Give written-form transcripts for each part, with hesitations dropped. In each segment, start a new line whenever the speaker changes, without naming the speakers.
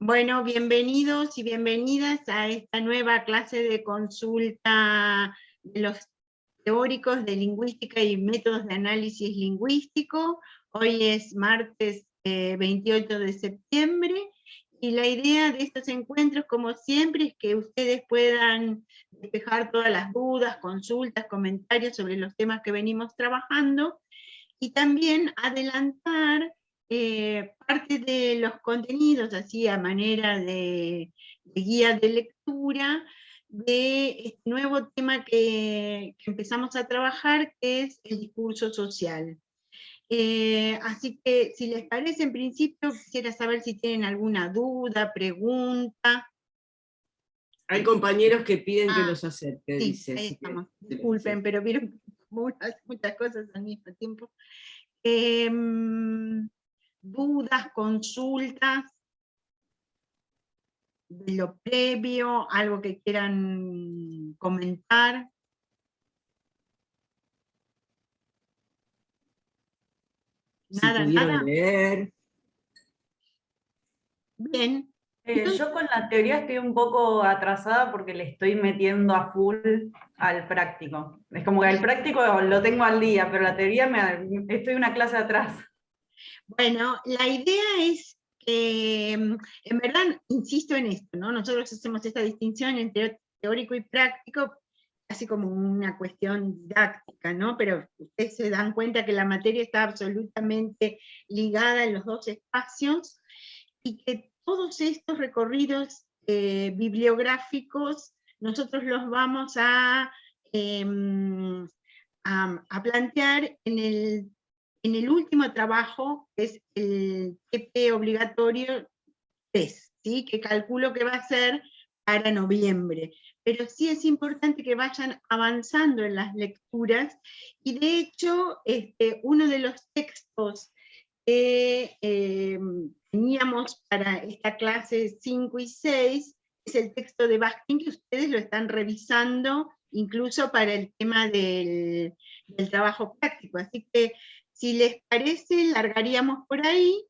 Bueno, bienvenidos y bienvenidas a esta nueva clase de consulta de los teóricos de lingüística y métodos de análisis lingüístico. Hoy es martes 28 de septiembre y la idea de estos encuentros, como siempre, es que ustedes puedan despejar todas las dudas, consultas, comentarios sobre los temas que venimos trabajando y también adelantar parte de los contenidos, así a manera de guía de lectura, de este nuevo tema que empezamos a trabajar, que es el discurso social. Así que, si les parece, en principio quisiera saber si tienen alguna duda, pregunta.
Hay compañeros que piden que los acerque,
Sí,
dice.
ahí
Así
estamos.
que,
Disculpen,
sí.
pero vieron muchas cosas al mismo tiempo. Dudas, consultas de lo previo, algo que quieran comentar.
Si
Nada,
pudieron
nada.
leer.
Bien.
Yo con la teoría estoy un poco atrasada porque le estoy metiendo a full al práctico. Es como que el práctico lo tengo al día, pero la teoría estoy una clase atrás.
Bueno, la idea es que, en verdad, insisto en esto, ¿no? Nosotros hacemos esta distinción entre teórico y práctico, casi como una cuestión didáctica, ¿no? Pero ustedes se dan cuenta que la materia está absolutamente ligada en los dos espacios y que todos estos recorridos bibliográficos nosotros los vamos em, a plantear en el último trabajo, que es el TP obligatorio 3, ¿sí? Que calculo que va a ser para noviembre. Pero sí es importante que vayan avanzando en las lecturas, y de hecho, uno de los textos que teníamos para esta clase 5 y 6 es el texto de Bakhtin, que ustedes lo están revisando incluso para el tema del trabajo práctico. Así que, si les parece, largaríamos por ahí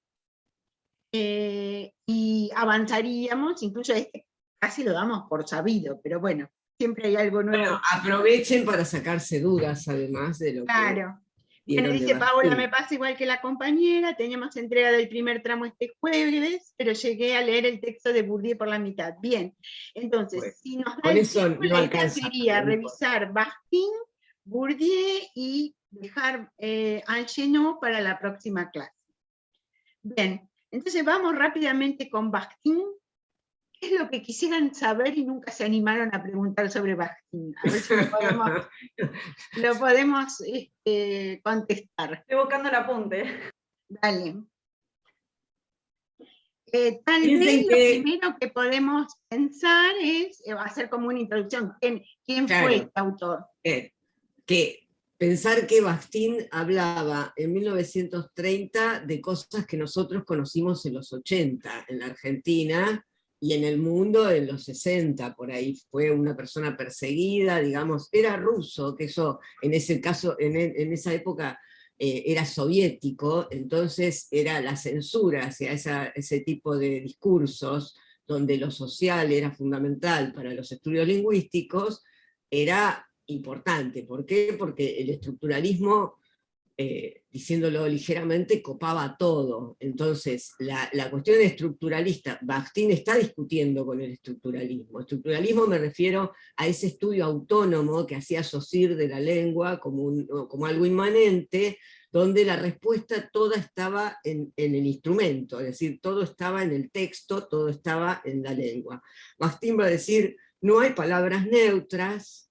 y avanzaríamos. Incluso este casi lo damos por sabido, pero bueno, siempre hay algo nuevo.
Bueno, aprovechen para sacarse dudas, además de lo
Claro.
que
Bueno,
vieron
dice
de
Paola,
Bakhtin.
me pasa igual que la compañera, teníamos entrega del primer tramo este jueves, pero llegué a leer el texto de Bourdieu por la mitad. Bien, entonces,
Bueno,
si nos da
con
el
eso
tiempo,
no
la idea
alcanza.
sería revisar Bakhtin, Bourdieu y dejar Angenot para la próxima clase. Bien, entonces vamos rápidamente con Bakhtin. ¿Qué es lo que quisieran saber y nunca se animaron a preguntar sobre Bakhtin? A ver si lo podemos contestar.
Estoy buscando el apunte.
Dale. Tal
Piensen
vez lo
que,
primero que podemos pensar es hacer como una introducción. ¿Quién fue
claro,
este autor?
que pensar que Bakhtin hablaba en 1930 de cosas que nosotros conocimos en los 80, en la Argentina, y en el mundo en los 60, por ahí fue una persona perseguida, digamos, era ruso, que eso en ese caso, en esa época era soviético, entonces era la censura hacia ese tipo de discursos, donde lo social era fundamental para los estudios lingüísticos, era importante. ¿Por qué? Porque el estructuralismo, diciéndolo ligeramente, copaba todo. Entonces, la cuestión estructuralista, Bakhtin está discutiendo con el estructuralismo. Estructuralismo me refiero a ese estudio autónomo que hacía Saussure de la lengua como algo inmanente, donde la respuesta toda estaba en el instrumento, es decir, todo estaba en el texto, todo estaba en la lengua. Bakhtin va a decir, no hay palabras neutras,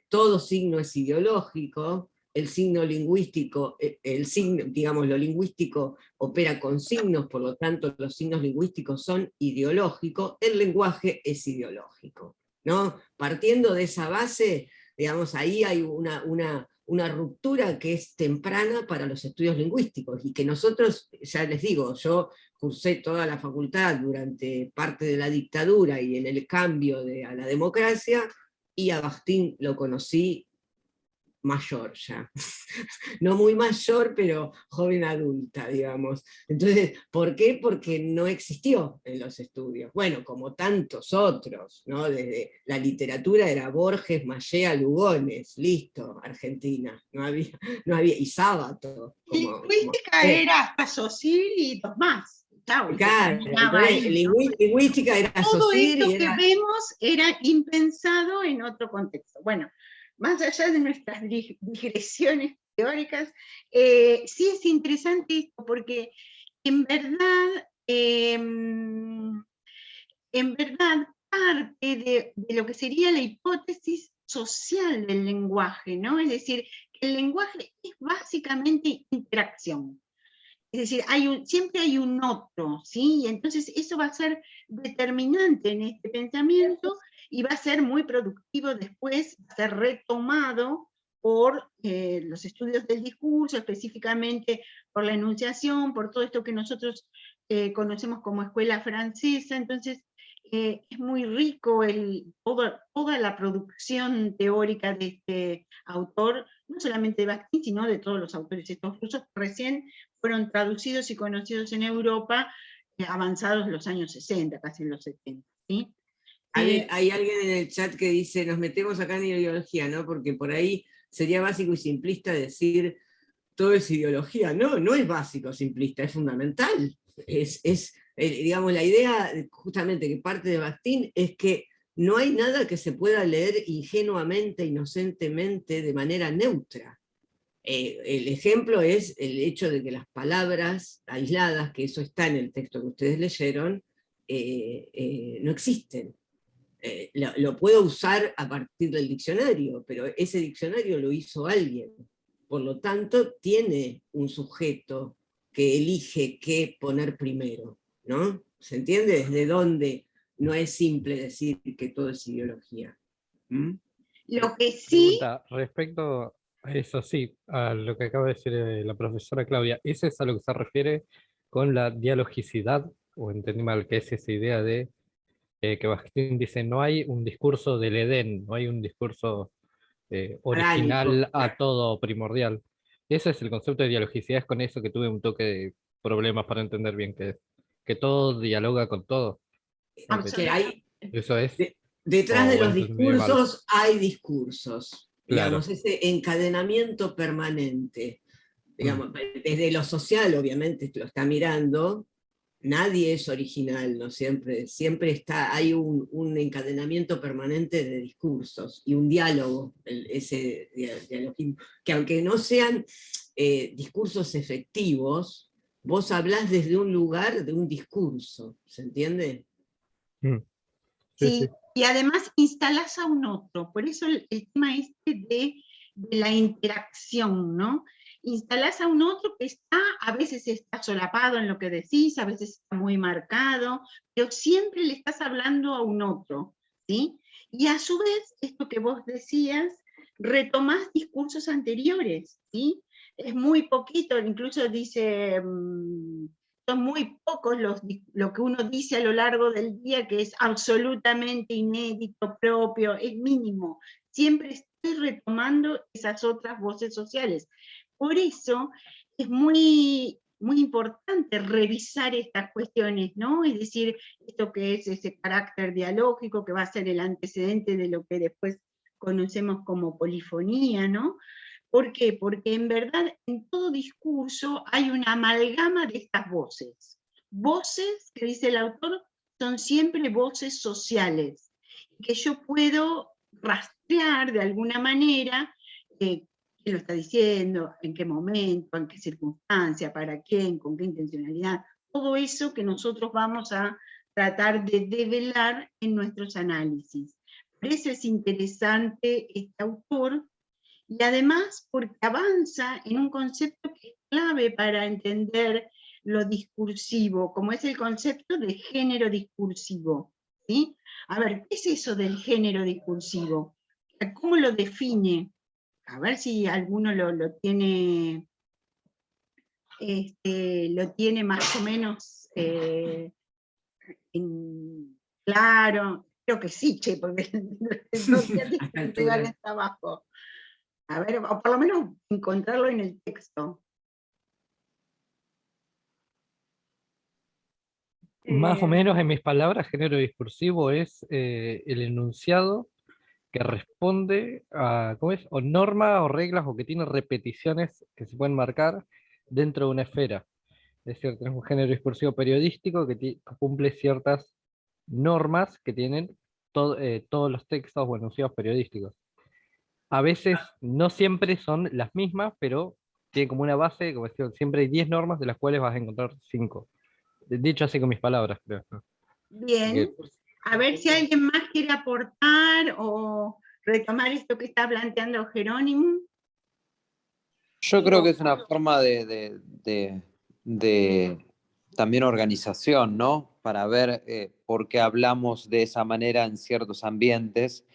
todo signo es ideológico, el signo lingüístico, digamos, lo lingüístico opera con signos, por lo tanto los signos lingüísticos son ideológicos, el lenguaje es ideológico, ¿no? Partiendo de esa base, digamos, ahí hay una ruptura que es temprana para los estudios lingüísticos, y que nosotros, ya les digo, yo cursé toda la facultad durante parte de la dictadura y en el cambio a la democracia, y a Bakhtin lo conocí mayor ya. No muy mayor, pero joven adulta, digamos. Entonces, ¿por qué? Porque no existió en los estudios. Bueno, como tantos otros, ¿no? Desde la literatura era Borges, Mallea, Lugones, listo, Argentina. No había, y Sábato.
Lingüística era hasta Saussure y dos más. Chau, y se
Claro,
terminaba
entonces,
ahí, ¿no?
lingüística era
Todo
Saussure
esto
y
que
era...
vemos era impensado en otro contexto. Bueno, más allá de nuestras digresiones teóricas, sí es interesante esto, porque en verdad, parte de lo que sería la hipótesis social del lenguaje, ¿no? Es decir, que el lenguaje es básicamente interacción. Es decir, siempre hay un otro, ¿sí? Y entonces eso va a ser determinante en este pensamiento y va a ser muy productivo después, va a ser retomado por los estudios del discurso, específicamente por la enunciación, por todo esto que nosotros conocemos como escuela francesa. Entonces, es muy rico toda la producción teórica de este autor, no solamente de Bakhtin, sino de todos los autores estos rusos que recién fueron traducidos y conocidos en Europa, avanzados los años 60, casi en los 70. ¿Sí?
Hay alguien en el chat que dice, nos metemos acá en ideología, ¿no? Porque por ahí sería básico y simplista decir todo es ideología. No, no es básico, simplista, es fundamental. Digamos, la idea justamente que parte de Bakhtin es que no hay nada que se pueda leer ingenuamente, inocentemente, de manera neutra. El ejemplo es el hecho de que las palabras aisladas, que eso está en el texto que ustedes leyeron, no existen. Lo puedo usar a partir del diccionario, pero ese diccionario lo hizo alguien. Por lo tanto, tiene un sujeto que elige qué poner primero, ¿no? ¿Se entiende? Desde dónde no es simple decir que todo es ideología. ¿Mm?
Lo que sí...
Pregunta, respecto a eso, sí, a lo que acaba de decir la profesora Claudia, ¿eso es a lo que se refiere con la dialogicidad? ¿O entendí mal que es esa idea de que Bakhtin dice no hay un discurso del Edén, no hay un discurso original a todo primordial? Ese es el concepto de dialogicidad, es con eso que tuve un toque de problemas para entender bien qué es, que todo dialoga con todo.
Que hay,
Eso es,
detrás de
o
los
entendí mal.
discursos hay discursos,
Claro.
digamos, ese encadenamiento permanente, digamos, desde lo social, obviamente, lo está mirando, nadie es original, ¿no? Siempre hay un encadenamiento permanente de discursos y un diálogo, ese dialogismo, que aunque no sean discursos efectivos, vos hablás desde un lugar de un discurso, ¿se entiende?
Mm. Sí,
Sí,
sí.
y además instalás a un otro, por eso el tema este de la interacción, ¿no? Instalás a un otro que a veces está solapado en lo que decís, a veces está muy marcado, pero siempre le estás hablando a un otro, ¿sí? Y a su vez, esto que vos decías, retomás discursos anteriores, ¿sí? Es muy poquito, incluso dice... son muy pocos lo que uno dice a lo largo del día que es absolutamente inédito, propio, es mínimo. Siempre estoy retomando esas otras voces sociales. Por eso es muy, muy importante revisar estas cuestiones, ¿no? Es decir, esto que es ese carácter dialógico que va a ser el antecedente de lo que después conocemos como polifonía, ¿no? ¿Por qué? Porque en verdad en todo discurso hay una amalgama de estas voces. Voces, que dice el autor, son siempre voces sociales, que yo puedo rastrear de alguna manera quién lo está diciendo, en qué momento, en qué circunstancia, para quién, con qué intencionalidad, todo eso que nosotros vamos a tratar de develar en nuestros análisis. Por eso es interesante este autor, y además porque avanza en un concepto que es clave para entender lo discursivo, como es el concepto de género discursivo, ¿sí? A ver, ¿qué es eso del género discursivo? ¿Cómo lo define? A ver si alguno lo tiene, lo tiene más o menos claro. Creo que sí, che, porque no tiene que pegar el trabajo. A ver, o por lo menos encontrarlo en el texto.
Más o menos, en mis palabras, género discursivo es el enunciado que responde a, ¿cómo es? O normas o reglas o que tiene repeticiones que se pueden marcar dentro de una esfera. Es decir, tenemos un género discursivo periodístico que cumple ciertas normas que tienen todos los textos o enunciados periodísticos. A veces no siempre son las mismas, pero tiene como una base, como decía, siempre hay 10 normas de las cuales vas a encontrar 5. Dicho así con mis palabras, creo.
Bien, a ver si alguien más quiere aportar o retomar esto que está planteando Jerónimo.
Yo creo que es una forma de también organización, ¿no? Para ver por qué hablamos de esa manera en ciertos ambientes,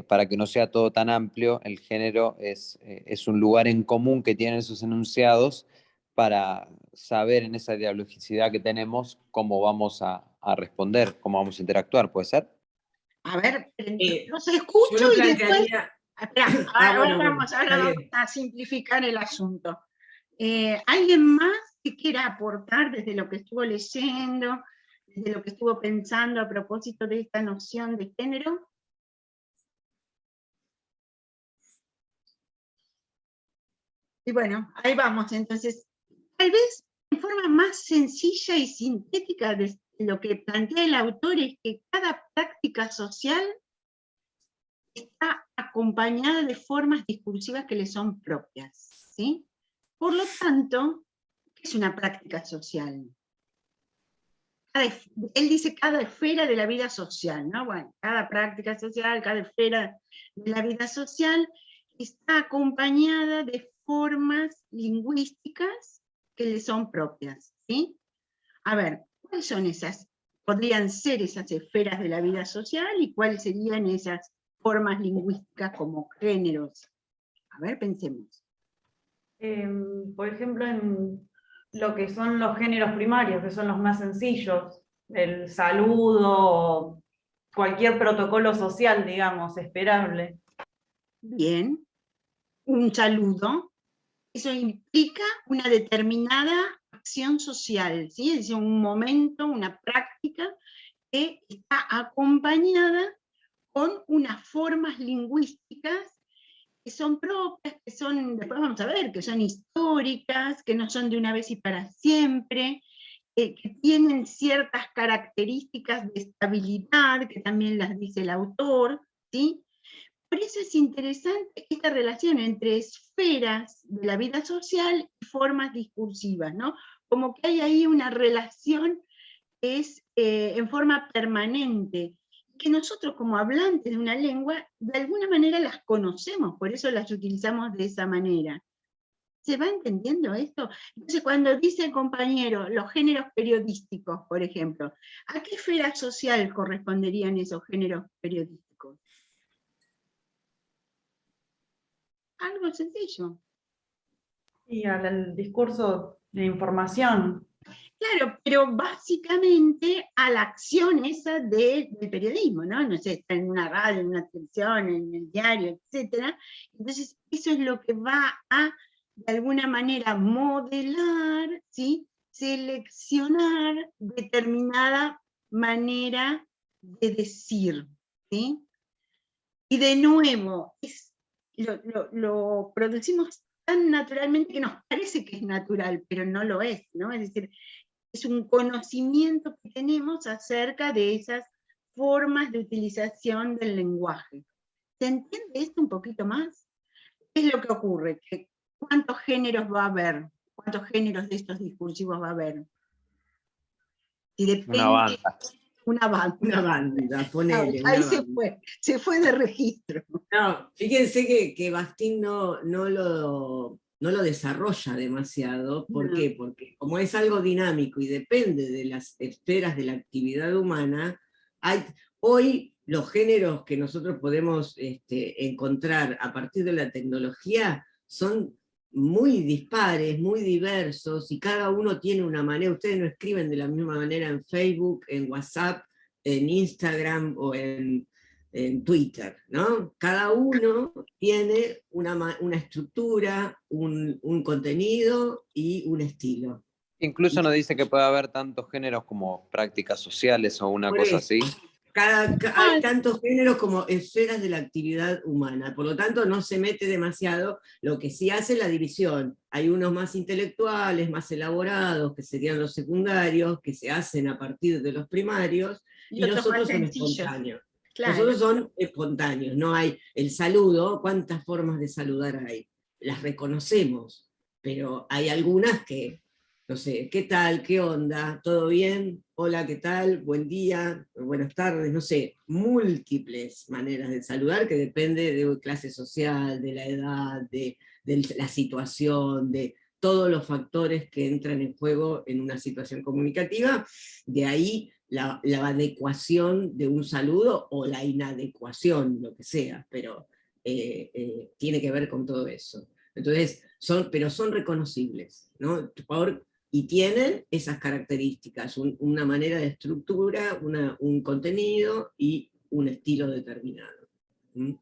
para que no sea todo tan amplio. El género es un lugar en común que tienen esos enunciados para saber en esa dialogicidad que tenemos cómo vamos a responder, cómo vamos a interactuar, ¿puede ser?
A ver, los
Yo
escucho
lo
y después...
plantearía...
Espera,
bueno,
vamos
está bien.
a simplificar el asunto. ¿Alguien más que quiera aportar desde lo que estuvo leyendo, desde lo que estuvo pensando a propósito de esta noción de género? Y bueno, ahí vamos. Entonces, tal vez en forma más sencilla y sintética de lo que plantea el autor es que cada práctica social está acompañada de formas discursivas que le son propias, ¿sí? Por lo tanto, ¿qué es una práctica social? Él dice cada esfera de la vida social, ¿no? Bueno, cada práctica social, cada esfera de la vida social está acompañada de formas lingüísticas que le son propias, ¿sí? A ver, ¿cuáles son esas? Podrían ser esas esferas de la vida social y cuáles serían esas formas lingüísticas como géneros. A ver, pensemos.
Por ejemplo, en lo que son los géneros primarios, que son los más sencillos, el saludo, cualquier protocolo social, digamos, esperable.
Bien, un saludo. Eso implica una determinada acción social, ¿sí? Es decir, un momento, una práctica que está acompañada con unas formas lingüísticas que son propias, que son, después vamos a ver, que son históricas, que no son de una vez y para siempre, que tienen ciertas características de estabilidad, que también las dice el autor, ¿sí? Por eso es interesante esta relación entre esferas de la vida social y formas discursivas, ¿no? Como que hay ahí una relación que es en forma permanente, que nosotros como hablantes de una lengua, de alguna manera las conocemos, por eso las utilizamos de esa manera. ¿Se va entendiendo esto? Entonces, cuando dice el compañero los géneros periodísticos, por ejemplo, ¿a qué esfera social corresponderían esos géneros periodísticos? Algo sencillo.
Y al discurso de información.
Claro, pero básicamente a la acción esa del periodismo, ¿no? No sé, está en una radio, en una televisión, en el diario, etc. Entonces, eso es lo que va a, de alguna manera, modelar, ¿sí? Seleccionar determinada manera de decir, ¿sí? Y de nuevo, lo producimos tan naturalmente que nos parece que es natural, pero no lo es, ¿no? Es decir, es un conocimiento que tenemos acerca de esas formas de utilización del lenguaje. ¿Se entiende esto un poquito más? ¿Qué es lo que ocurre? ¿Cuántos géneros va a haber? ¿Cuántos géneros de estos discursivos va a haber? Si depende,
Una banda.
Una banda.
Una banda, ponele.
Ahí
Una banda.
se fue de registro.
No, fíjense que Bakhtin no lo desarrolla demasiado. ¿Por qué? Porque como es algo dinámico y depende de las esferas de la actividad humana, hoy los géneros que nosotros podemos encontrar a partir de la tecnología son muy dispares, muy diversos, y cada uno tiene una manera. Ustedes no escriben de la misma manera en Facebook, en WhatsApp, en Instagram o en en Twitter, ¿no? Cada uno tiene una estructura, un contenido y un estilo.
Incluso nos dice que puede haber tantos géneros como prácticas sociales o una
Por
cosa
eso,
así.
hay tantos géneros como esferas de la actividad humana, por lo tanto no se mete demasiado. Lo que sí hace la división, hay unos más intelectuales, más elaborados, que serían los secundarios, que se hacen a partir de los primarios, y los
otros más
otros son
sencillos.
espontáneos.
Claro.
Los otros son espontáneos, no hay el saludo. ¿Cuántas formas de saludar hay? Las reconocemos, pero hay algunas que, no sé, ¿qué tal? ¿Qué onda? ¿Todo bien? Hola, ¿qué tal? Buen día, buenas tardes, no sé, múltiples maneras de saludar que depende de clase social, de la edad, de la situación, de todos los factores que entran en juego en una situación comunicativa. De ahí la adecuación de un saludo o la inadecuación, lo que sea, pero tiene que ver con todo eso. Entonces, pero son reconocibles, ¿no? Y tienen esas características, una manera de estructura, un contenido y un estilo determinado. ¿Mm?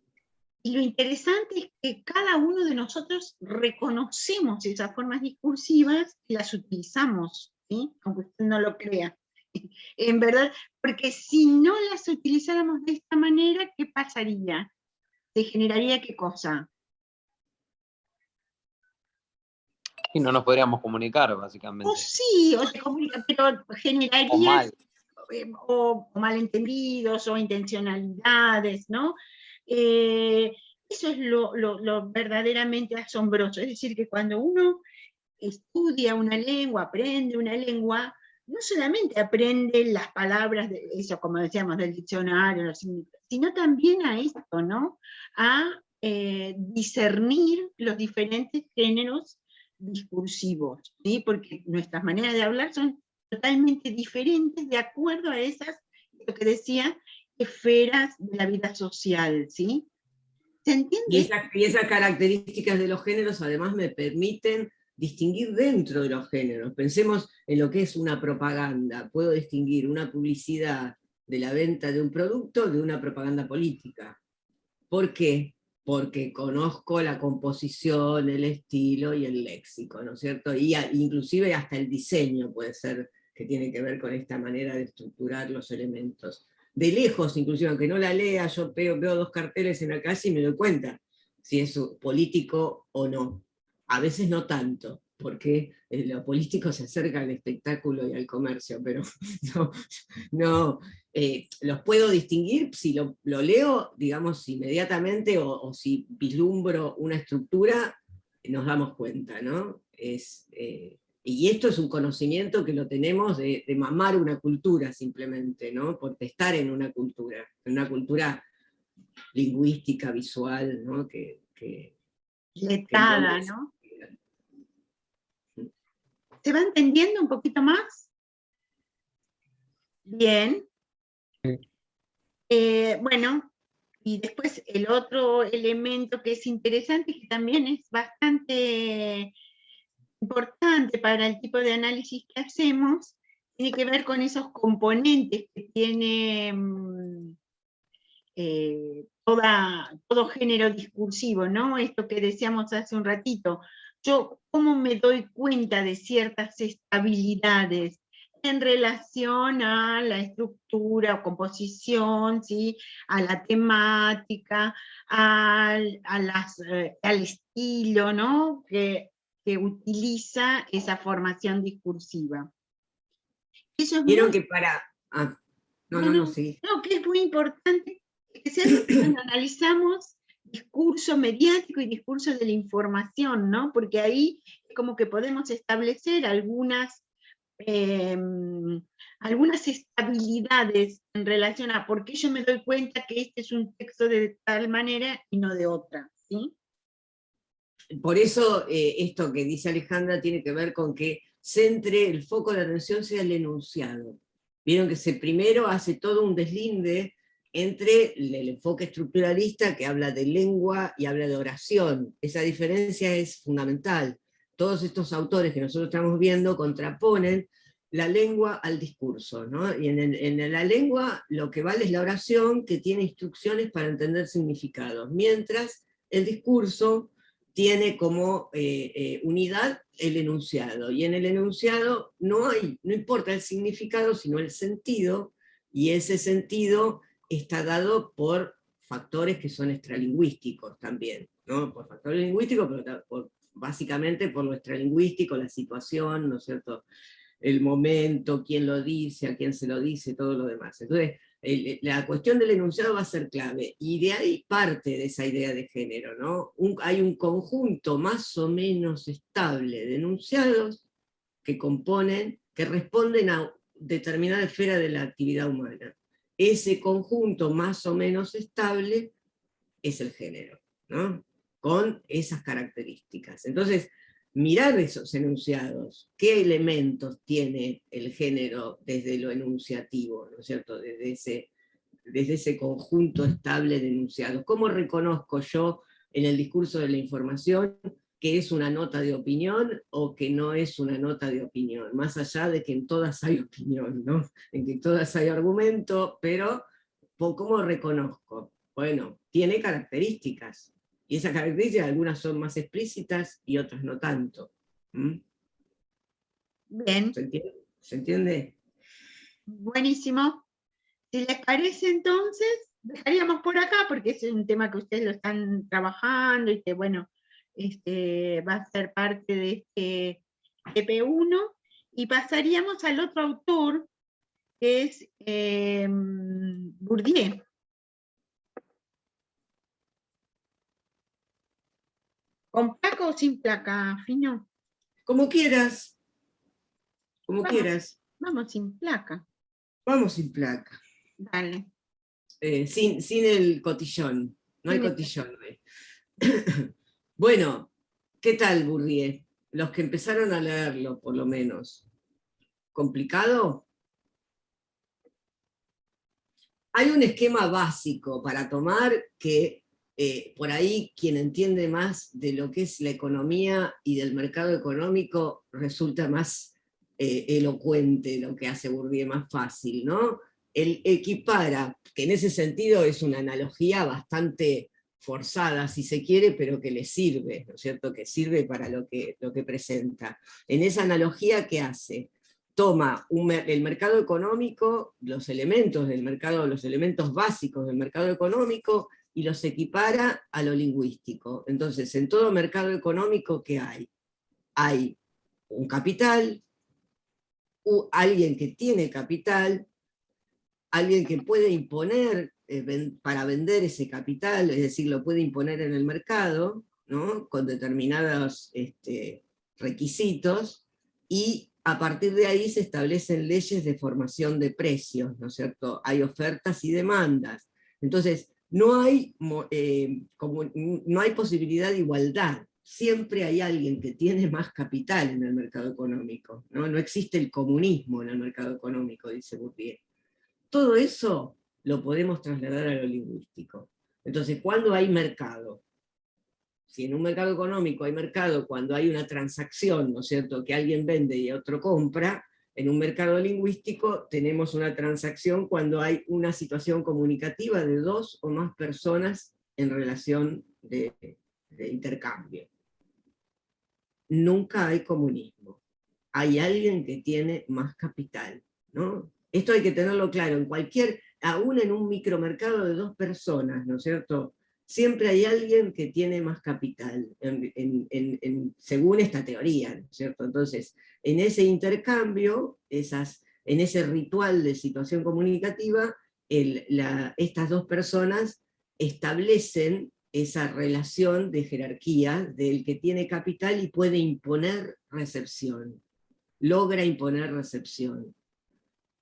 Y lo interesante es que cada uno de nosotros reconocemos esas formas discursivas y las utilizamos, ¿sí? Aunque usted no lo crea. En verdad, porque si no las utilizáramos de esta manera, ¿qué pasaría? ¿Se generaría qué cosa?
Y no nos podríamos comunicar, básicamente.
O sí, o se comunica, pero generaría
O mal.
O malentendidos, o intencionalidades, ¿no? Eso es lo verdaderamente asombroso. Es decir, que cuando uno estudia una lengua, aprende una lengua, no solamente aprende las palabras, de eso como decíamos, del diccionario, sino también a esto, ¿no? A discernir los diferentes géneros discursivos, ¿sí? Porque nuestras maneras de hablar son totalmente diferentes de acuerdo a esas, lo que decía, esferas de la vida social, ¿sí? ¿Se entiende?
Y esas características de los géneros además me permiten distinguir dentro de los géneros. Pensemos en lo que es una propaganda. Puedo distinguir una publicidad de la venta de un producto de una propaganda política. ¿Por qué? Porque conozco la composición, el estilo y el léxico, ¿no es cierto? Y inclusive hasta el diseño puede ser que tiene que ver con esta manera de estructurar los elementos. De lejos, inclusive, aunque no la lea, yo veo dos carteles en la calle y me doy cuenta si es político o no. A veces no tanto, porque lo político se acerca al espectáculo y al comercio, pero no, los puedo distinguir si lo leo, digamos, inmediatamente, o si vislumbro una estructura, nos damos cuenta, ¿no? Y esto es un conocimiento que lo tenemos de mamar una cultura simplemente, ¿no? Por estar en una cultura lingüística, visual, ¿no?
Letada, ¿no? ¿Se va entendiendo un poquito más? Bien. Bueno, y después el otro elemento que es interesante, que también es bastante importante para el tipo de análisis que hacemos, tiene que ver con esos componentes que tiene todo género discursivo, ¿no? Esto que decíamos hace un ratito. Yo, ¿cómo me doy cuenta de ciertas estabilidades en relación a la estructura o composición, ¿sí? A la temática, al estilo, ¿no? Que utiliza esa formación discursiva? Eso es
Vieron
muy,
que para... No, sí.
no, que es muy importante que sea cuando analizamos discurso mediático y discurso de la información, ¿no? Porque ahí es como que podemos establecer algunas estabilidades en relación a por qué yo me doy cuenta que este es un texto de tal manera y no de otra, ¿sí?
Por eso esto que dice Alejandra tiene que ver con que centre el foco de atención sea el enunciado. Vieron que primero hace todo un deslinde entre el enfoque estructuralista que habla de lengua y habla de oración. Esa diferencia es fundamental. Todos estos autores que nosotros estamos viendo contraponen la lengua al discurso, ¿no? Y en la lengua lo que vale es la oración, que tiene instrucciones para entender significados, mientras el discurso tiene como unidad el enunciado, y en el enunciado no importa el significado, sino el sentido, y ese sentido está dado por factores que son extralingüísticos también, ¿no? Por factores lingüísticos, pero básicamente por lo extralingüístico, la situación, ¿no es cierto?, el momento, quién lo dice, a quién se lo dice, todo lo demás. Entonces, la cuestión del enunciado va a ser clave, y de ahí parte de esa idea de género, ¿no? Hay un conjunto más o menos estable de enunciados que responden a determinada esfera de la actividad humana. Ese conjunto más o menos estable es el género, ¿no? Con esas características. Entonces, mirar esos enunciados, qué elementos tiene el género desde lo enunciativo, ¿no es cierto?, desde ese conjunto estable de enunciados. ¿Cómo reconozco yo en el discurso de la información que es una nota de opinión o que no es una nota de opinión? Más allá de que en todas hay opinión, ¿no? En que todas hay argumento, pero ¿cómo reconozco? Bueno, tiene características, y esas características algunas son más explícitas y otras no tanto. ¿Mm?
Bien,
¿Se entiende?
buenísimo. Si les parece, entonces, dejaríamos por acá, porque es un tema que ustedes lo están trabajando y que, bueno, va a ser parte de este EP1, y pasaríamos al otro autor, que es Bourdieu. ¿Con placa o sin placa, Fino?
Como quieras, como
Vamos.
quieras.
Vamos sin placa.
Vamos sin placa.
Dale.
Sin el cotillón. No hay
Sin el-
cotillón. Bueno, ¿qué tal Bourdieu? Los que empezaron a leerlo, por lo menos. ¿Complicado? Hay un esquema básico para tomar que por ahí quien entiende más de lo que es la economía y del mercado económico resulta más elocuente lo que hace Bourdieu, más fácil, ¿no? Él equipara, que en ese sentido es una analogía bastante forzada, si se quiere, pero que le sirve, ¿no es cierto?, que sirve para lo que presenta. En esa analogía, ¿qué hace? Toma el mercado económico, los elementos del mercado, los elementos básicos del mercado económico, y los equipara a lo lingüístico. Entonces, en todo mercado económico, ¿qué hay? Hay un capital, alguien que tiene capital, alguien que puede imponer para vender ese capital, es decir, lo puede imponer en el mercado, ¿no?, con determinados requisitos, y a partir de ahí se establecen leyes de formación de precios, ¿no es cierto? Hay ofertas y demandas. Entonces, no hay posibilidad de igualdad. Siempre hay alguien que tiene más capital en el mercado económico, ¿no? No existe el comunismo en el mercado económico, dice Bourdieu. Todo eso lo podemos trasladar a lo lingüístico. Entonces, ¿cuándo hay mercado? Si en un mercado económico hay mercado cuando hay una transacción, ¿no es cierto?, que alguien vende y otro compra, en un mercado lingüístico tenemos una transacción cuando hay una situación comunicativa de dos o más personas en relación de intercambio. Nunca hay comunismo. Hay alguien que tiene más capital, ¿no? Esto hay que tenerlo claro, aún en un micromercado de dos personas, ¿no es cierto?, siempre hay alguien que tiene más capital, según esta teoría, ¿no es cierto? Entonces, en ese intercambio, en ese ritual de situación comunicativa, estas dos personas establecen esa relación de jerarquía del que tiene capital y puede imponer recepción, logra imponer recepción.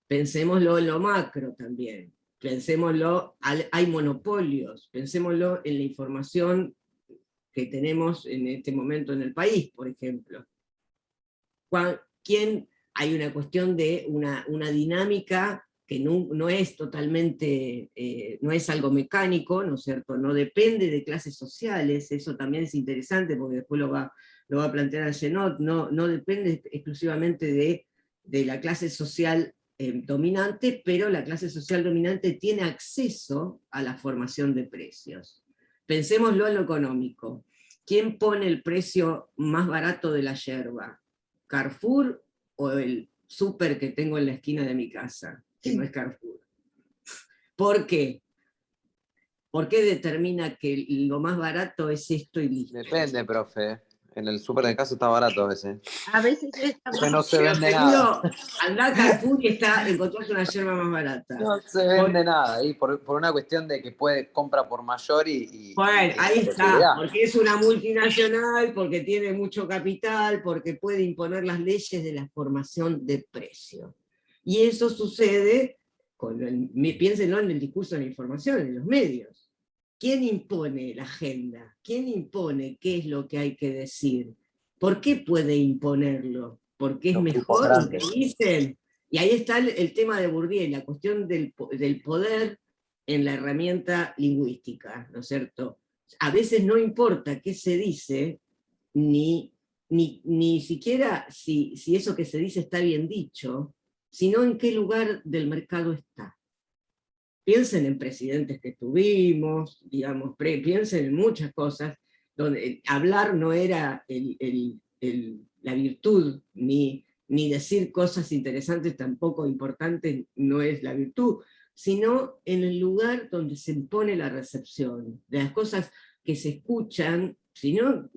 Pensémoslo en lo macro también. Pensémoslo, hay monopolios, pensémoslo en la información que tenemos en este momento en el país, por ejemplo. Hay una cuestión de una dinámica que no es totalmente, no es algo mecánico, ¿no es cierto? No depende de clases sociales, eso también es interesante porque después lo va a plantear Genot, no depende exclusivamente de de la clase social dominante, pero la clase social dominante tiene acceso a la formación de precios. Pensémoslo en lo económico. ¿Quién pone el precio más barato de la yerba? ¿Carrefour o el súper que tengo en la esquina de mi casa, que no es Carrefour? ¿Por qué? ¿Por qué determina que lo más barato es esto y listo?
Depende, profe. En el súper de casa está barato a veces.
A veces está
Que no se
Pero
vende
seguro,
nada.
andá a Carrefour y encontrás una yerba más barata.
No se vende nada. Y por una cuestión de que compra por mayor y
Bueno,
y
ahí
la
está,
posibilidad.
porque es una multinacional, porque tiene mucho capital, porque puede imponer las leyes de la formación de precios. Y eso sucede, piénsenlo en el discurso de la información, en los medios. ¿Quién impone la agenda? ¿Quién impone qué es lo que hay que decir? ¿Por qué puede imponerlo? ¿Porque es
Los grupos
mejor lo que
grandes.
dicen? Y ahí está el tema de Bourdieu, la cuestión del poder en la herramienta lingüística, ¿no es cierto? A veces no importa qué se dice, ni siquiera si eso que se dice está bien dicho, sino en qué lugar del mercado está. Piensen en presidentes que tuvimos, digamos, piensen en muchas cosas, donde hablar no era la virtud, ni decir cosas interesantes tampoco importantes no es la virtud, sino en el lugar donde se impone la recepción, de las cosas que se escuchan, si no,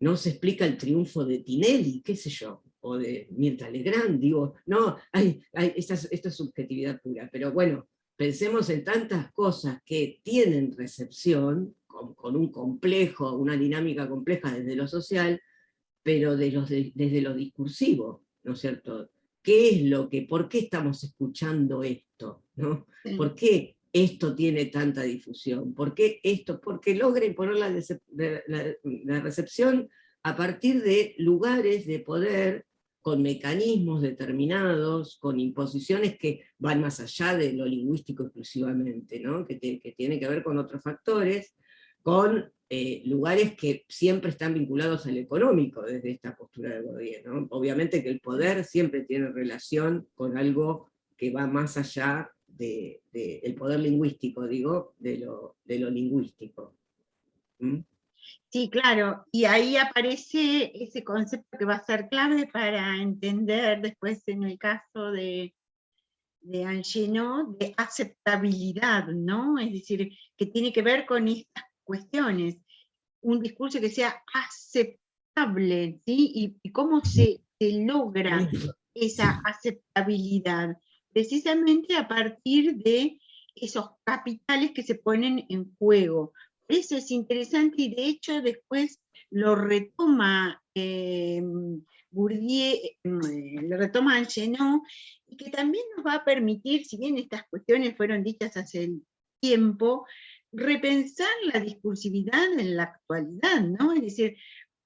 no se explica el triunfo de Tinelli, qué sé yo, o de Mirta Legrand, digo, no, esta es subjetividad pura, pero bueno, pensemos en tantas cosas que tienen recepción, con un complejo, una dinámica compleja desde lo social, pero desde lo discursivo, ¿no es cierto? ¿Qué es por qué estamos escuchando esto? ¿No? ¿Por qué esto tiene tanta difusión? ¿Por qué esto? Porque logra imponer la recepción a partir de lugares de poder con mecanismos determinados, con imposiciones que van más allá de lo lingüístico exclusivamente, ¿no? que tiene que ver con otros factores, con lugares que siempre están vinculados al económico desde esta postura de Bourdieu, ¿no? Obviamente que el poder siempre tiene relación con algo que va más allá del poder lingüístico, digo, de lo lingüístico. ¿Mm?
Sí, claro, y ahí aparece ese concepto que va a ser clave para entender después en el caso de Angenot, de aceptabilidad, ¿no? Es decir, que tiene que ver con estas cuestiones, un discurso que sea aceptable, ¿sí? Y cómo se logra esa aceptabilidad, precisamente a partir de esos capitales que se ponen en juego. Eso es interesante y de hecho después lo retoma Bourdieu, lo retoma Angenot, y que también nos va a permitir, si bien estas cuestiones fueron dichas hace el tiempo, repensar la discursividad en la actualidad, ¿no? Es decir,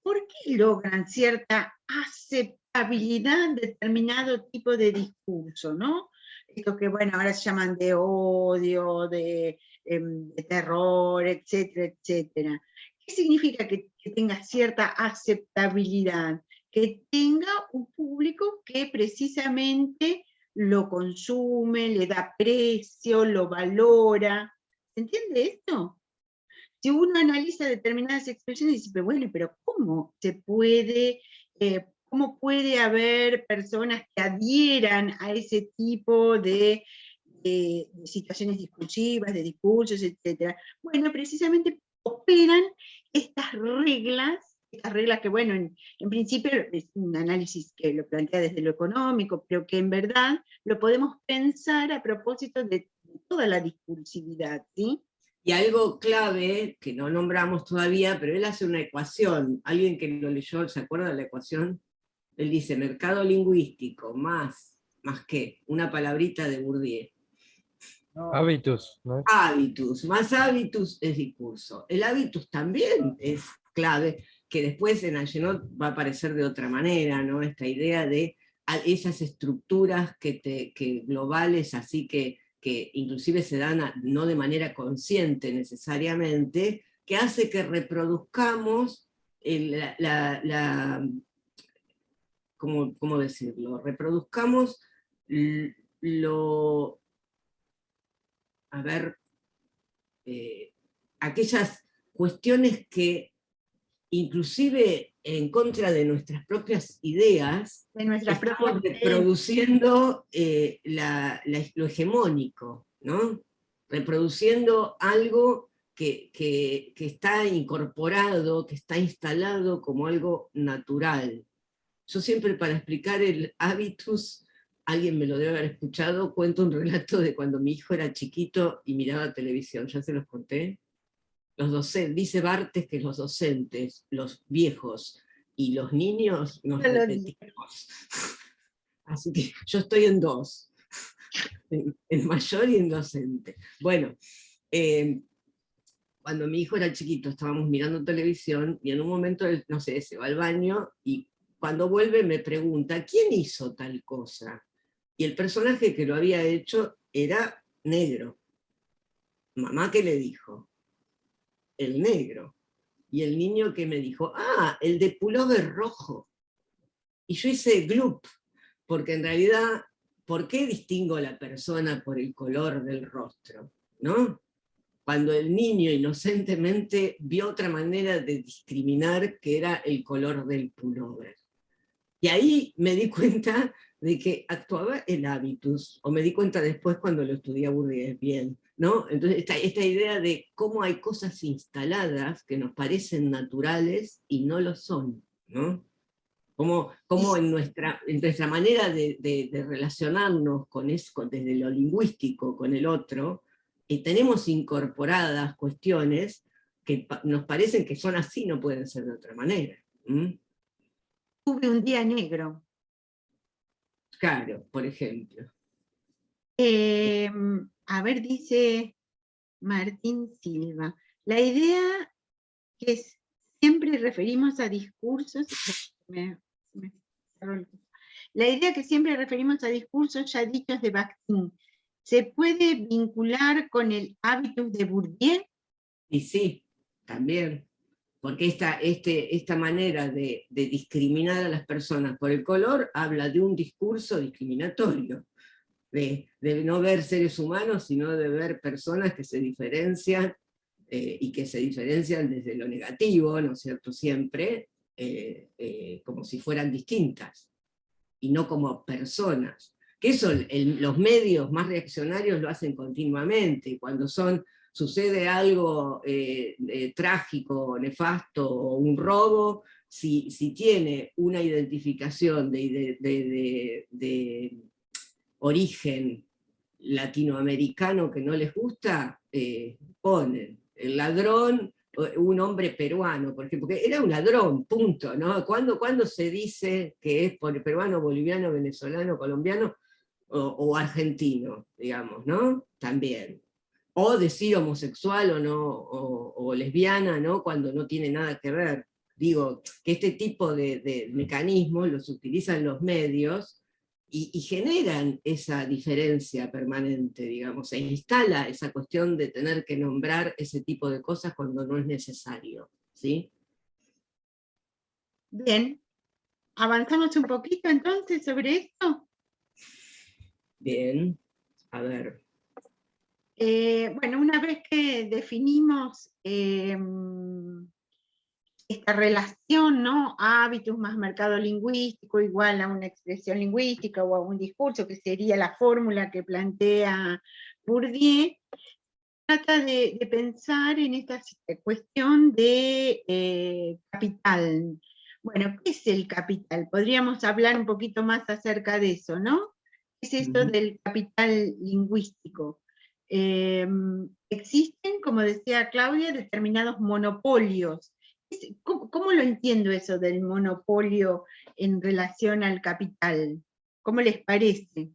¿por qué logran cierta aceptabilidad en determinado tipo de discurso, ¿no? Estos que, bueno, ahora se llaman de odio, de terror, etcétera, etcétera. ¿Qué significa que tenga cierta aceptabilidad? Que tenga un público que precisamente lo consume, le da precio, lo valora. ¿Se entiende esto? Si uno analiza determinadas expresiones, dice, pero bueno, pero ¿cómo se puede, cómo puede haber personas que adhieran a ese tipo de situaciones discursivas, de discursos, etcétera? Bueno, precisamente operan estas reglas que, bueno, en principio es un análisis que lo plantea desde lo económico, pero que en verdad lo podemos pensar a propósito de toda la discursividad, ¿sí?
Y algo clave, que no nombramos todavía, pero él hace una ecuación. Alguien que lo leyó, ¿se acuerda de la ecuación? Él dice, mercado lingüístico, más qué, una palabrita de Bourdieu.
Hábitus, ¿no?
Hábitus, más hábitus es discurso. El hábitus también es clave, que después en Angenot va a aparecer de otra manera, ¿no? Esta idea de esas estructuras que globales, así que inclusive se dan no de manera consciente necesariamente, que hace que reproduzcamos ¿cómo decirlo? Reproduzcamos lo, a ver, aquellas cuestiones que inclusive en contra de nuestras propias ideas,
De nuestras
estamos
propias
reproduciendo lo hegemónico, ¿no? Reproduciendo algo que está incorporado, que está instalado como algo natural. Yo siempre, para explicar el hábitus, alguien me lo debe haber escuchado, cuento un relato de cuando mi hijo era chiquito y miraba televisión, ya se los conté. Los docentes, dice Barthes que los docentes, los viejos y los niños nos
No lo
repetimos. Así que yo estoy en dos, en mayor y en docente. Bueno, cuando mi hijo era chiquito estábamos mirando televisión y en un momento, él, no sé, se va al baño y cuando vuelve me pregunta, ¿quién hizo tal cosa? Y el personaje que lo había hecho era negro. Mamá, ¿qué le dijo? El negro. Y el niño que me dijo, el de pullover rojo. Y yo hice glup, porque en realidad, ¿por qué distingo a la persona por el color del rostro? ¿No? Cuando el niño inocentemente vio otra manera de discriminar que era el color del pullover. Y ahí me di cuenta de que actuaba el hábitus, o me di cuenta después cuando lo estudié a Bourdieu, bien, ¿no? Entonces esta idea de cómo hay cosas instaladas que nos parecen naturales y no lo son, ¿no? Como en nuestra manera de relacionarnos desde lo lingüístico con el otro, tenemos incorporadas cuestiones que nos parecen que son así, no pueden ser de otra manera.
Tuve un día negro.
Claro, por ejemplo.
A ver, dice Martín Silva, la idea que siempre referimos a discursos, la idea que siempre referimos a discursos ya dichos de Bakhtin, ¿se puede vincular con el hábitus de Bourdieu?
Y sí, también, porque esta manera de discriminar a las personas por el color habla de un discurso discriminatorio, de no ver seres humanos, sino de ver personas que se diferencian, y que se diferencian desde lo negativo, ¿no es cierto?, siempre, como si fueran distintas, y no como personas. Que eso los medios más reaccionarios lo hacen continuamente, cuando sucede algo trágico, nefasto, o un robo, si tiene una identificación de origen latinoamericano que no les gusta, ponen el ladrón, un hombre peruano, por ejemplo, porque era un ladrón, punto, ¿no? ¿Cuándo se dice que es peruano, boliviano, venezolano, colombiano o argentino, digamos, ¿no? También. O decir homosexual o no, o lesbiana, ¿no? Cuando no tiene nada que ver. Digo, que este tipo de mecanismos los utilizan los medios y generan esa diferencia permanente, digamos, se instala esa cuestión de tener que nombrar ese tipo de cosas cuando no es necesario, ¿sí?
Bien, ¿avanzamos un poquito entonces sobre esto?
Bien, a ver.
Bueno, una vez que definimos esta relación, ¿no? Hábitus más mercado lingüístico igual a una expresión lingüística o a un discurso, que sería la fórmula que plantea Bourdieu, trata de pensar en esta cuestión de capital. Bueno, ¿qué es el capital? Podríamos hablar un poquito más acerca de eso, ¿no? ¿Qué es esto del capital lingüístico? Existen, como decía Claudia, determinados monopolios. ¿Cómo lo entiendo eso del monopolio en relación al capital? ¿Cómo les parece?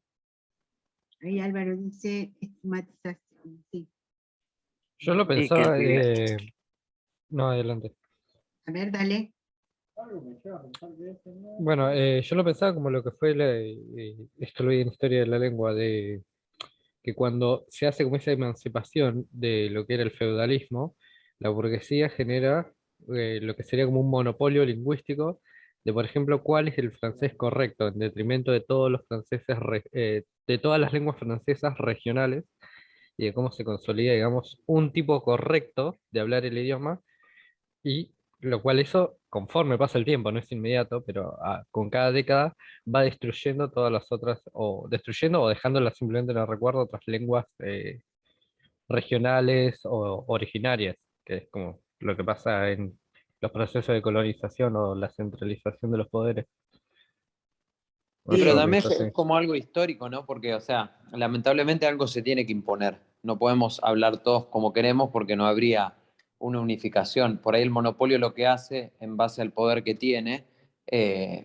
Ahí Álvaro dice estigmatización, sí.
Yo lo pensaba... no, adelante.
A ver, dale.
Bueno, yo lo pensaba como lo que fue, esto lo vi en Historia de la Lengua, de que cuando se hace como esa emancipación de lo que era el feudalismo, la burguesía genera lo que sería como un monopolio lingüístico de, por ejemplo, cuál es el francés correcto en detrimento de todos los franceses, de todas las lenguas francesas regionales, y de cómo se consolida, digamos, un tipo correcto de hablar el idioma, y lo cual eso, conforme pasa el tiempo, no es inmediato, pero con cada década va destruyendo todas las otras, o destruyendo o dejándolas simplemente en el recuerdo otras lenguas regionales o originarias, que es como lo que pasa en los procesos de colonización o la centralización de los poderes. No
Pero
creo
Sí,
que
también
es así.
es como algo histórico, ¿no? Porque, o sea, lamentablemente algo se tiene que imponer. No podemos hablar todos como queremos porque no habría una unificación. Por ahí el monopolio lo que hace, en base al poder que tiene,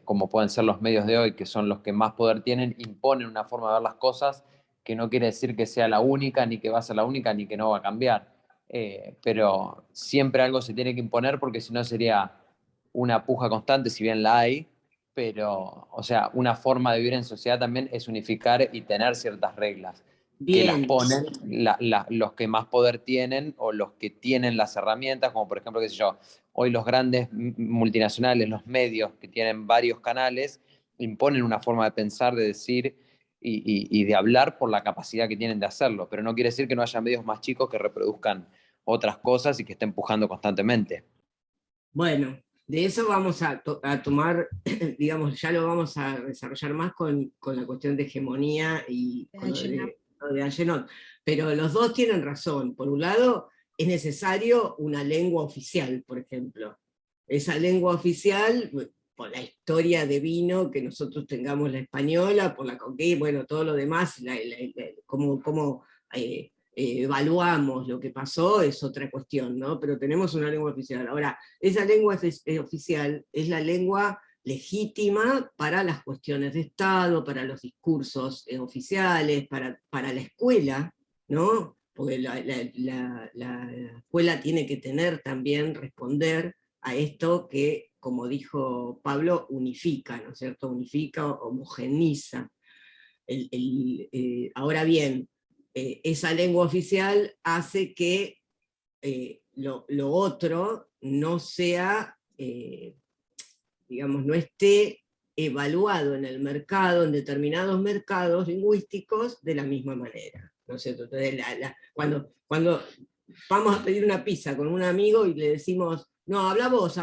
como pueden ser los medios de hoy, que son los que más poder tienen, imponen una forma de ver las cosas que no quiere decir que sea la única, ni que va a ser la única, ni que no va a cambiar. Pero siempre algo se tiene que imponer porque si no sería una puja constante, si bien la hay, pero, o sea, una forma de vivir en sociedad también es unificar y tener ciertas reglas que las
bien.
ponen los que más poder tienen o los que tienen las herramientas, como por ejemplo, qué sé yo, hoy los grandes multinacionales, los medios que tienen varios canales, imponen una forma de pensar, de decir y de hablar por la capacidad que tienen de hacerlo, pero no quiere decir que no haya medios más chicos que reproduzcan otras cosas y que estén empujando constantemente.
Bueno, de eso vamos a tomar, digamos, ya lo vamos a desarrollar más con la cuestión de hegemonía y con lo de Allenot. Pero los dos tienen razón. Por un lado, es necesario una lengua oficial, por ejemplo. Esa lengua oficial, por la historia de vino, que nosotros tengamos la española, por la conquista, bueno, todo lo demás, cómo evaluamos lo que pasó es otra cuestión, ¿no? Pero tenemos una lengua oficial. Ahora, esa lengua oficial es la lengua legítima para las cuestiones de Estado, para los discursos oficiales, para la escuela, ¿no? Porque la escuela tiene que tener también, responder a esto que, como dijo Pablo, unifica, ¿no es cierto? Unifica, homogeniza. Ahora bien, esa lengua oficial hace que lo otro no sea, digamos, no esté evaluado en el mercado, en determinados mercados lingüísticos, de la misma manera, ¿no es cierto? Entonces, cuando vamos a pedir una pizza con un amigo y le decimos, no, habla vos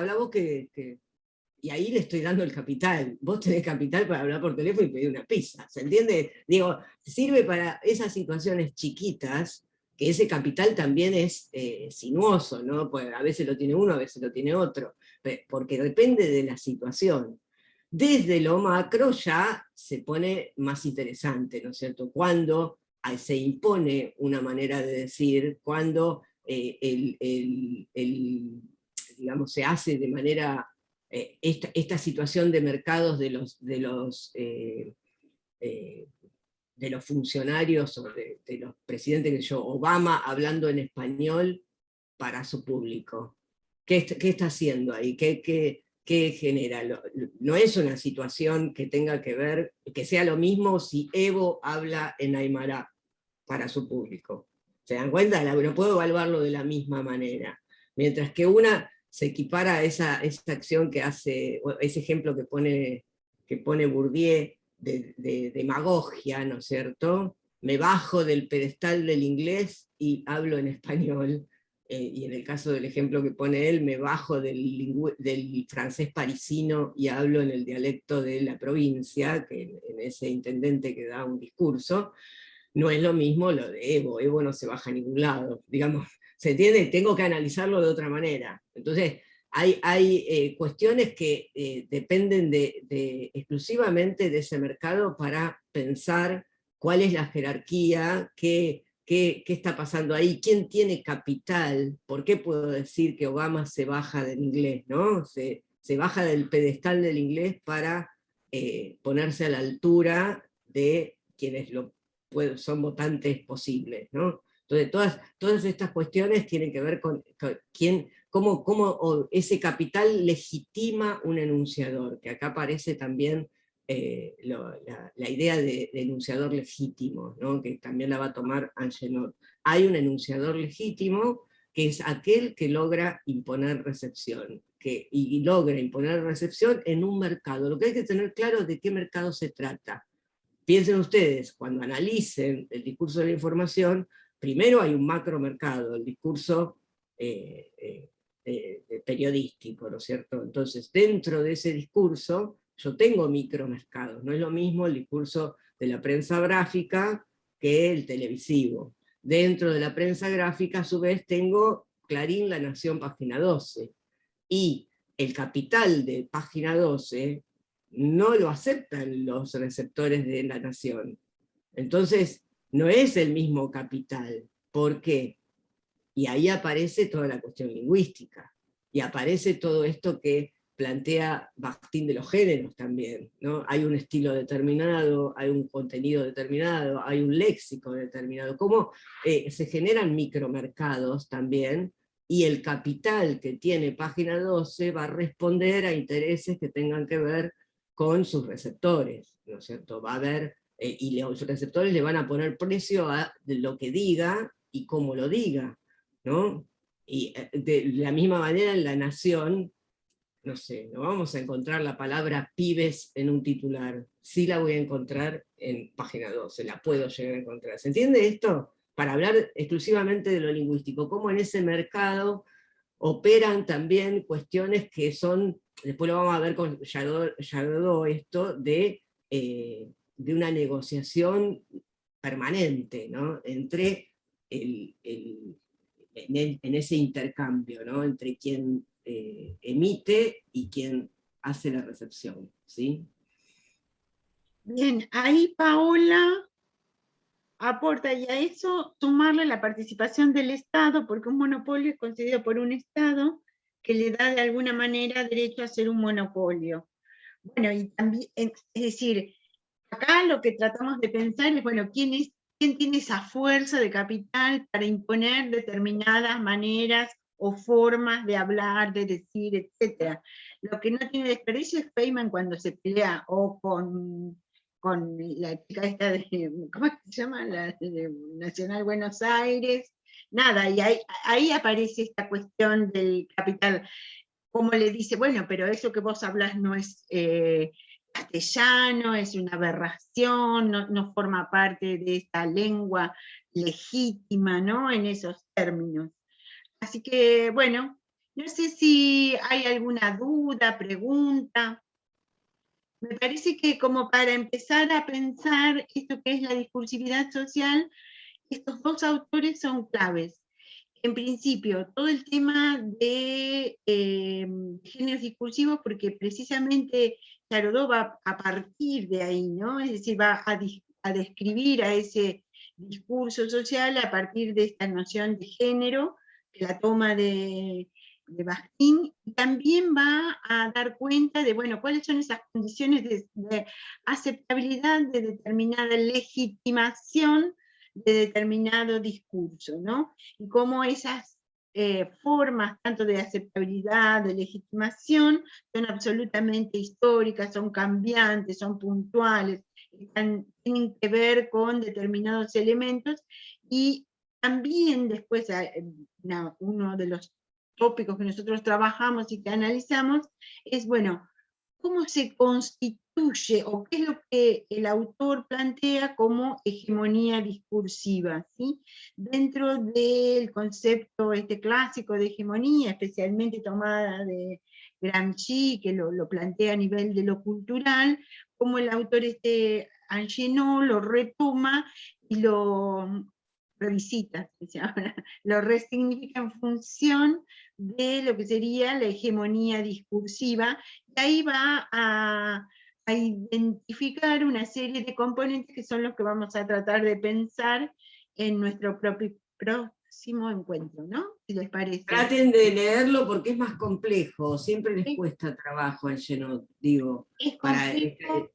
y ahí le estoy dando el capital. Vos tenés capital para hablar por teléfono y pedir una pizza. ¿Se entiende? Digo, sirve para esas situaciones chiquitas, que ese capital también es sinuoso, ¿no? Pues a veces lo tiene uno, a veces lo tiene otro, porque depende de la situación. Desde lo macro ya se pone más interesante, ¿no es cierto? Cuando se impone una manera de decir, cuando digamos, se hace de manera esta situación de mercados de los funcionarios o de los presidentes, que yo, Obama hablando en español para su público. ¿Qué está haciendo ahí? ¿Qué genera? No es una situación que tenga que ver, que sea lo mismo si Evo habla en Aymara para su público. ¿Se dan cuenta? No puedo evaluarlo de la misma manera. Mientras que una se equipara a esa acción que hace, ese ejemplo que pone Bourdieu de demagogia, ¿no es cierto? Me bajo del pedestal del inglés y hablo en español. Y en el caso del ejemplo que pone él, me bajo del francés parisino y hablo en el dialecto de la provincia, que en ese intendente que da un discurso. No es lo mismo lo de Evo no se baja a ningún lado, digamos, ¿se entiende? Tengo que analizarlo de otra manera. Entonces, hay cuestiones que dependen exclusivamente de ese mercado para pensar cuál es la jerarquía, qué está pasando ahí, quién tiene capital, por qué puedo decir que Obama se baja del inglés, ¿no? Se baja del pedestal del inglés para ponerse a la altura de quienes son votantes posibles, ¿no? Entonces, todas estas cuestiones tienen que ver con cómo ese capital legitima un enunciador, que acá aparece también la idea de enunciador legítimo, ¿no? Que también la va a tomar Allenot. Hay un enunciador legítimo que es aquel que logra imponer recepción. y logra imponer recepción en un mercado. Lo que hay que tener claro es de qué mercado se trata. Piensen ustedes, cuando analicen el discurso de la información, primero hay un macromercado, el discurso periodístico, ¿no es cierto? Entonces, dentro de ese discurso, yo tengo micromercados, no es lo mismo el discurso de la prensa gráfica que el televisivo. Dentro de la prensa gráfica, a su vez, tengo Clarín, La Nación, Página 12, y el capital de Página 12 no lo aceptan los receptores de La Nación. Entonces, no es el mismo capital. ¿Por qué? Y ahí aparece toda la cuestión lingüística, y aparece todo esto que plantea Bakhtin de los géneros también, ¿no? Hay un estilo determinado, hay un contenido determinado, hay un léxico determinado, cómo se generan micromercados también, y el capital que tiene Página 12 va a responder a intereses que tengan que ver con sus receptores, ¿no es cierto? Va a haber, y los receptores le van a poner precio a lo que diga y cómo lo diga, ¿no? Y de la misma manera en La Nación, no sé, no vamos a encontrar la palabra pibes en un titular, sí la voy a encontrar en Página 12, la puedo llegar a encontrar. ¿Se entiende esto? Para hablar exclusivamente de lo lingüístico, cómo en ese mercado operan también cuestiones que son, después lo vamos a ver con Jadot, esto de una negociación permanente, ¿no? Entre en ese intercambio, ¿no? Entre quien emite y quien hace la recepción, ¿sí?
Bien, ahí Paola aporta, y a eso sumarle la participación del Estado, porque un monopolio es concedido por un Estado que le da de alguna manera derecho a ser un monopolio. Bueno, y también, es decir, acá lo que tratamos de pensar es, bueno, ¿quién tiene esa fuerza de capital para imponer determinadas maneras o formas de hablar, de decir, etcétera? Lo que no tiene desperdicio es Feynman cuando se pelea o con la chica esta de, ¿cómo es que se llama? La de Nacional Buenos Aires. Nada, y ahí aparece esta cuestión del capital. Como le dice, bueno, pero eso que vos hablas no es castellano, es una aberración, no forma parte de esta lengua legítima, ¿no? En esos términos. Así que, bueno, no sé si hay alguna duda, pregunta. Me parece que como para empezar a pensar esto que es la discursividad social, estos dos autores son claves. En principio, todo el tema de géneros discursivos, porque precisamente Jadot va a partir de ahí, ¿no? Es decir, va a describir a ese discurso social a partir de esta noción de género, que la toma de Bakhtin, y también va a dar cuenta de, bueno, cuáles son esas condiciones de aceptabilidad, de determinada legitimación de determinado discurso, ¿no? Y cómo esas formas, tanto de aceptabilidad, de legitimación, son absolutamente históricas, son cambiantes, son puntuales, tienen que ver con determinados elementos, y también después uno de los tópicos que nosotros trabajamos y que analizamos es, bueno, cómo se constituye o qué es lo que el autor plantea como hegemonía discursiva, ¿sí? Dentro del concepto clásico de hegemonía, especialmente tomada de Gramsci, que lo plantea a nivel de lo cultural, como el autor Angenot lo retoma y lo revisita, lo resignifica en función de lo que sería la hegemonía discursiva, y ahí va a identificar una serie de componentes que son los que vamos a tratar de pensar en nuestro próximo encuentro, ¿no? Si les parece.
Traten de leerlo porque es más complejo, siempre les cuesta trabajo al Jadot, digo,
es
complejo.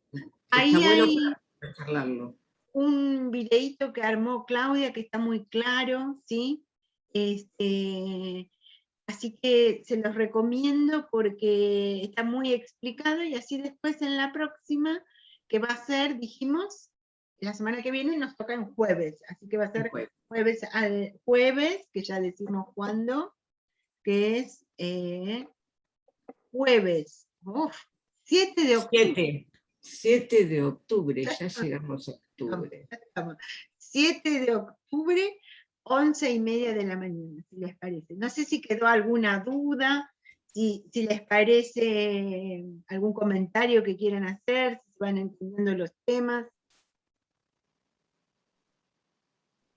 Ahí
está bueno
hay
para charlarlo.
un videíto que armó Claudia que está muy claro, ¿sí? Así que se los recomiendo porque está muy explicado, y así después en la próxima, que va a ser, dijimos, la semana que viene nos toca en jueves, así que va a ser jueves al jueves, que ya decimos cuándo, que es jueves. Uf, 7 de octubre.
7 de octubre, ya llegamos a octubre.
7 de octubre, 11:30 de la mañana, si les parece. No sé si quedó alguna duda, si les parece algún comentario que quieran hacer, si van entendiendo los temas.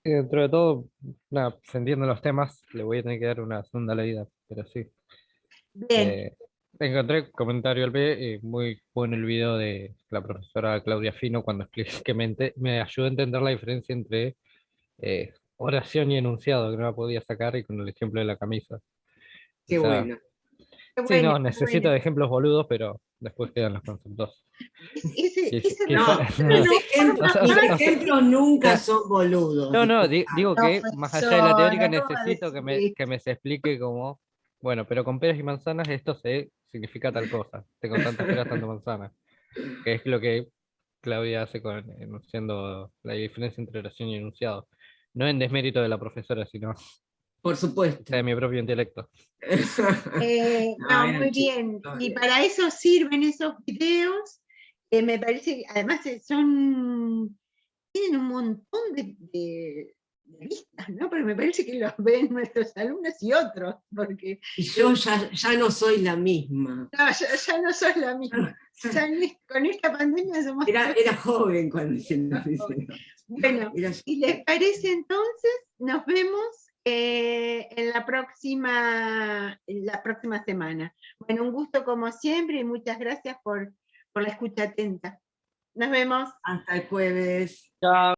Y dentro de todo, nada, se entienden los temas, le voy a tener que dar una segunda leída, pero sí.
Bien,
Encontré comentario al B, muy bueno el video de la profesora Claudia Fino cuando explica que me ayudó a entender la diferencia entre oración y enunciado, que no la podía sacar, y con el ejemplo de la camisa. O
Qué
sea,
bueno.
qué
sí, no,
bueno, qué
necesito
bueno.
de ejemplos boludos, pero después quedan los conceptos.
Ese
No,
no
los
O sea,
ejemplos nunca
sea,
son boludos.
no, no,
disculpa.
digo que más allá de la teórica
profesora, ¿cómo va a
necesito
decir
que me se explique como, bueno, pero con peras y manzanas esto significa tal cosa. Tengo tantas peras, tantas manzanas. Que es lo que Claudia hace enunciando la diferencia entre oración y enunciado. No en desmérito de la profesora, sino
Por supuesto.
de mi propio intelecto.
No,
No,
era un
muy
chiste.
bien. Y para eso sirven esos videos, que me parece que además tienen un montón de vistas, ¿no? Pero me parece que los ven nuestros alumnos y otros, porque
Y yo ya no soy la misma.
no, ya no sos la misma. Ya con esta pandemia somos
Era joven cuando se nos
todos.
dice.
Bueno,
Era-
si les parece entonces, nos vemos en la próxima semana. Bueno, un gusto como siempre y muchas gracias por la escucha atenta. Nos vemos.
Hasta el jueves.
Chao.